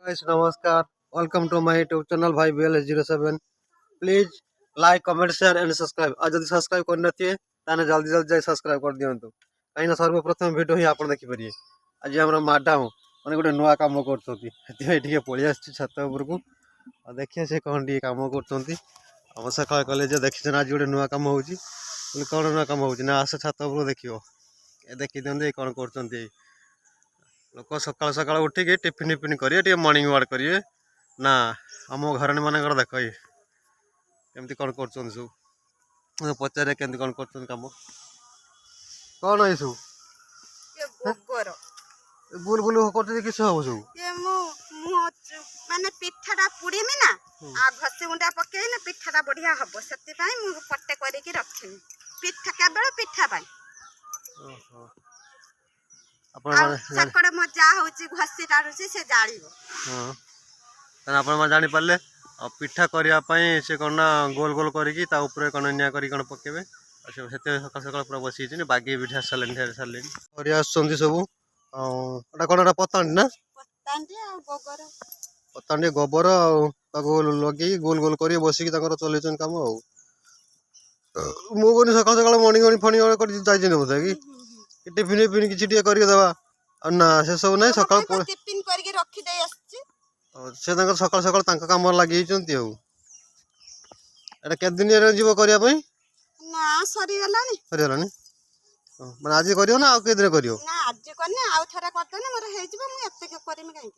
Guys नमस्कार, welcome to my YouTube channel भाई BLS07। Please like comment share and subscribe. आज जब subscribe करना ताने जल्दी जल्दी जाए सब्सक्राइब कर दियंतु कहीं सर्वप्रथम वीडियो ही आपण देखि परिए। आज हमरा मैडम माने गोटे नुआ काम करछथि हेति ठीक पळि आछि छत ऊपर को आ देखिए से कोन डी काम करछथि। हम सकाळ कॉलेज देखि आज गोटे नुआ काम होउछि कोन नुआ काम होउछि ना आस छत ऊपर देखियो ए देखि दंदे कोन करछथि लोक सकाळ सकाळ उठिक टिफिन टिफिन करिए मॉर्निंग वॉक करिए ना आम घर मानकर देख केमती कौन कर सब पचारे केमती कौन कर काम कौन है सब बुल बुल कर किस हम सब माने पिठाटा पुड़ीमी ना आ घसी गुंडा पकेइले पिठाटा बढ़िया हबो सेति पई मु पट्टे करिकि रखिनी पिठा केवल पिठा पई अपन सकड़ मजा होची घसी टाडुची से जाळीबो हां तन अपन मा जानि पल्ले पिठा करिया पई से कोन गोल गोल करिकि ता ऊपर कोन निया करि कोन पकेबे से सेते सकाळ सकाळ पूरा बसी छिनि बागी बिठा सालेन ढेर सालेन और आसुंदी सब एटा कोनटा पतांडी ना पतांडी आ गोबर पतांडी गोबर ताको लगी गोल गोल करी बसिकि ताकर चलेछन काम हो मु कोनी सकाळ सकाळ मॉर्निंग फणी कर जाय जने बोता कि टिफिन टिफिन किछि टिए करियो दबा ना से सब नै सकाळ टिफिन करके रखि दे आछि से ताकर सकाळ सकाळ तांका काम लागि छन्ती हो एटा के दिन रे जीव करिया पई ना सरी गलानी माने आज करियो ना आ के दिन करियो ना आज करने आ थरा करतने मोर हे जिवो मु एते के करिम काई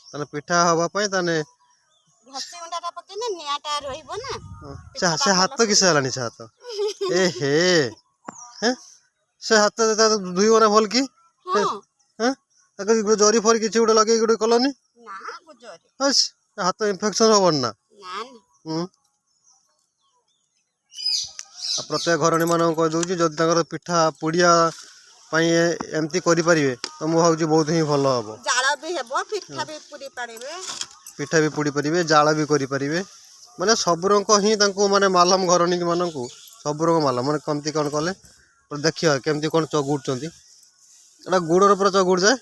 तने पिठा हवा पई तने घसी गुंडाटा पकेने नियाटा रहिबो ना से हाथ तो किसे हलानी से हाथ ए हे हैं से हाथ तो दुई ओना भल की हां हैं ताको जरी फरी किछि उडे लगे गुडे कलोनी ना गुजरी बस हाथ इन्फेक्शन होबन ना ना प्रत्येक घरणी मान कह दूसरी जदि तक पिठा पुड़िया एमती करें तो मुझे भावी बहुत ही भल हम जाला भी हेबो पिठा भी पुड़ी पारिबे पिठा भी पुड़ी पारे जाला भी करें माने सब रंग ही माने मालम घरणी मान सब रंग मालम माने कमती कौन कले देखिए केमती कौन चगुड़ गुड़ पूरा चगुड़ जाए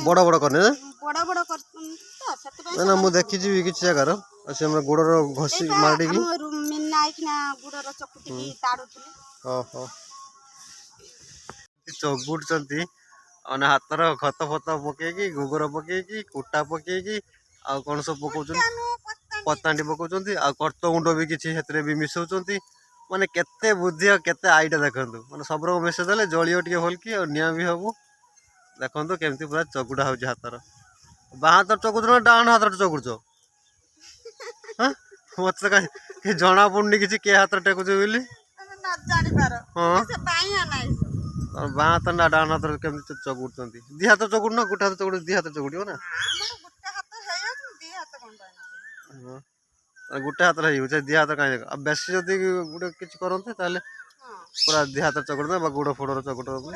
बड़ बड़ करने ना मुझे देखी किसी जगार से गुड़ घसी मार चगुड़ हाथर खत फत पकईकि गोबर पकईकि कुटा पकईकि आ कौन सब पकाउछन पतांडी पकाउछन आ कर्त गुंड भी किसी भी मिसाउछन माने केते बुद्धि और केते आईडिया देखंतु माने सब रंग मिसेई देले जलियो टिके भलकी और निया भी हबो देखंतु केमती पूरा चगुड़ा होउछ हाथर बा हाथ चगुड़ ना डान हाथ चगुड़ हां मत के जना पड़नी किसी के हाथ टेकुछ बोली ना जानि पारो से बाया नाही बा हाथ ना डान हाथ केमती चगुड़छंती दी हाथ चगुड़ ना गुटा हाथ चगुड़ दी हाथ चगुड़ियो ना हमर गुटा हाथ हेयो दी हाथ कोन बायना गोटे हाथ रही दी हाथ कहीं अब बेसी जदि गोटे किसी करते ताले पूरा दी हाथ चगड़ गुड़ फोड़ चगड़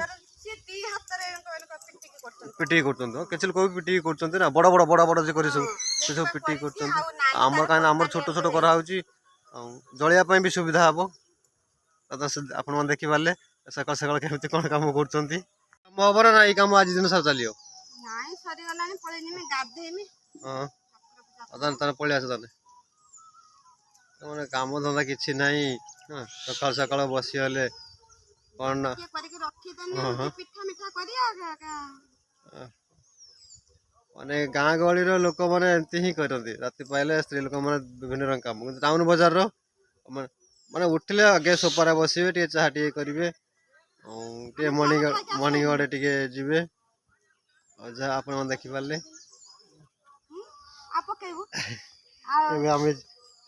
पिटी कर लोग पिटी कर बड़ बड़ बड़ बड़ से सब पिटी करमर कहीं आम छोट छोट कराऊँ जलिया भी सुविधा हम आप देखी पारे सकाल सकाल केमती कौन कम कर ना ये कम आज दिन सब चलियो हाँ पलि आस मैंने काम धंदा किसी ना सकाल सकाल बसी गले कौन माने गाँ गहली लोक मैंने एमती ही करती राति पाइले स्त्री लोक मैंने विभिन्न रंग काम टाउन बजार माने उठिले आगे सोफार बसवे टे चाह टे करेंगे मॉर्निंग वाक टे जी जहाँ आप देखिपारे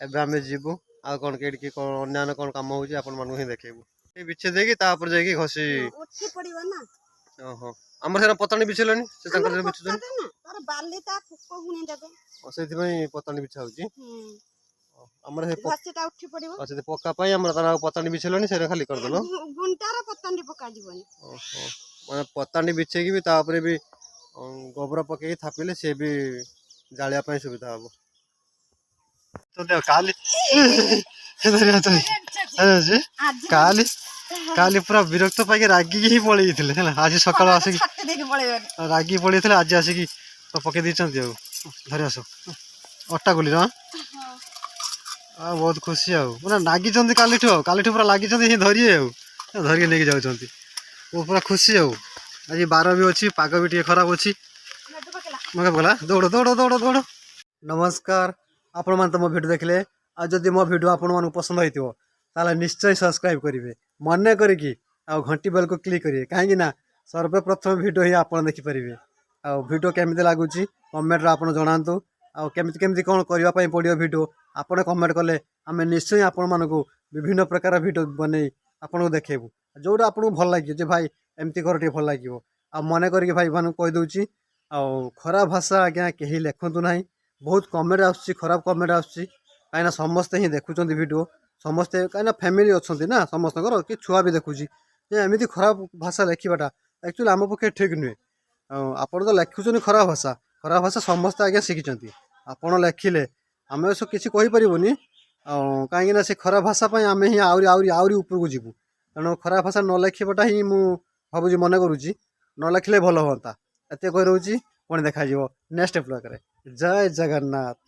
एबे जीवु आ कौन के कौन अन्य कौन काम होउची आपन मानु ही देखेबु बिछे देकी तापर जाई घसी उठी पड़िबो ना ओहो हमर सेना पतानी बिछेलनी से तंकर बिछुछन तार बाली ता फुको हुनी देबे सेति पई पतानी बिछा होउची हमर हे घसीटा उठी पड़िबो अच्छा पक्का पई हमर तना पतानी बिछेलनी से खाली कर देलो गुंटार पतानी पका जीवनी ओहो माने पतानी बिछे की भी तापर भी गोबर पके थापिले से भी जालिया पई सुविधा हो तो देख काली काली काली पूरा विरक्त पाई रागिक ही पलि आज सकाल आसिक रागी पलि आज आसिक ତ ପକେଇ ଦେଇଛନ୍ତି ଆଉ ଧରି ଆସ ଅଟା ଗୁଲିର ଆଉ ବହୁତ ଖୁସି ଆଉ ପୁରା ଲାଗିଛନ୍ତି କାଲିଠୁ ପୁରା ଲାଗିଛନ୍ତି ହିଁ ଧରିବେ ଆଉ ଧରିକି ନେଇକି ଯାଉଛନ୍ତି ଓ ପୁରା ଖୁସି ଆଉ ଆଜି ବାର ବି ଅଛି ପାଗ ବି ଟିକେ ଖରାପ ଅଛି ମଗା ପକଲା ଦୌଡ଼ ଦୌଡ଼ ଦୌଡ଼ ଦୌଡ଼ ନମସ୍କାର ଆପଣମାନେ ତ ମୋ ଭିଡ଼ିଓ ଦେଖିଲେ ଆଉ ଯଦି ମୋ ଭିଡ଼ିଓ ଆପଣମାନଙ୍କୁ ପସନ୍ଦ ହେଇଥିବ ତାହେଲେ ନିଶ୍ଚୟ ସବସ୍କ୍ରାଇବ୍ କରିବେ ମନେ କରିକି ଆଉ ଘଣ୍ଟି ବେଲକୁ କ୍ଲିକ୍ କରିବେ କାହିଁକି ନା ସର୍ବପ୍ରଥମ ଭିଡ଼ିଓ ହିଁ ଆପଣ ଦେଖିପାରିବେ ଆଉ ଭିଡ଼ିଓ କେମିତି ଲାଗୁଛି କମେଣ୍ଟରେ ଆପଣ ଜଣାନ୍ତୁ ଆଉ କେମିତି କେମିତି କ'ଣ କରିବା ପାଇଁ ପଡ଼ିବ ଭିଡ଼ିଓ ଆପଣ କମେଣ୍ଟ କଲେ ଆମେ ନିଶ୍ଚୟ ଆପଣମାନଙ୍କୁ ବିଭିନ୍ନ ପ୍ରକାର ଭିଡ଼ିଓ ବନେଇ ଆପଣଙ୍କୁ ଦେଖେଇବୁ ଯେଉଁଟା ଆପଣଙ୍କୁ ଭଲ ଲାଗିବ ଯେ ଭାଇ ଏମିତି କର ଟିକେ ଭଲ ଲାଗିବ ଆଉ ମନେ କରିକି ଭାଇମାନଙ୍କୁ କହିଦେଉଛି ଆଉ ଖରାପ ଭାଷା ଆଜ୍ଞା କେହି ଲେଖନ୍ତୁ ନାହିଁ ବହୁତ କମେଣ୍ଟ ଆସୁଛି ଖରାପ କମେଣ୍ଟ ଆସୁଛି କାହିଁକିନା ସମସ୍ତେ ହିଁ ଦେଖୁଛନ୍ତି ଭିଡ଼ିଓ ସମସ୍ତେ କାହିଁକିନା ଫ୍ୟାମିଲି ଅଛନ୍ତି ନା ସମସ୍ତଙ୍କର କି ଛୁଆ ବି ଦେଖୁଛି ଯେ ଏମିତି ଖରାପ ଭାଷା ଲେଖିବାଟା ଆକ୍ଚୁଆଲି ଆମ ପକ୍ଷେ ଠିକ୍ ନୁହେଁ ଆଉ ଆପଣ ତ ଲେଖୁଛନ୍ତି ଖରାପ ଭାଷା ସମସ୍ତେ ଆଜ୍ଞା ଶିଖିଛନ୍ତି ଆପଣ ଲେଖିଲେ ଆମେ କିଛି କହିପାରିବୁନି ଆଉ କାହିଁକିନା ସେ ଖରାପ ଭାଷା ପାଇଁ ଆମେ ହିଁ ଆହୁରି ଆହୁରି ଆହୁରି ଉପରକୁ ଯିବୁ ତେଣୁ ଖରାପ ଭାଷା ନ ଲେଖିବାଟା ହିଁ ମୁଁ ଭାବୁଛି ମନେ କରୁଛି ନ ଲେଖିଲେ ଭଲ ହୁଅନ୍ତା ଏତେ କହି ରହୁଛି ପୁଣି ଦେଖାଯିବ ନେକ୍ସଟ ବ୍ଲଗ୍ରେ ଜୟ ଜଗନ୍ନାଥ।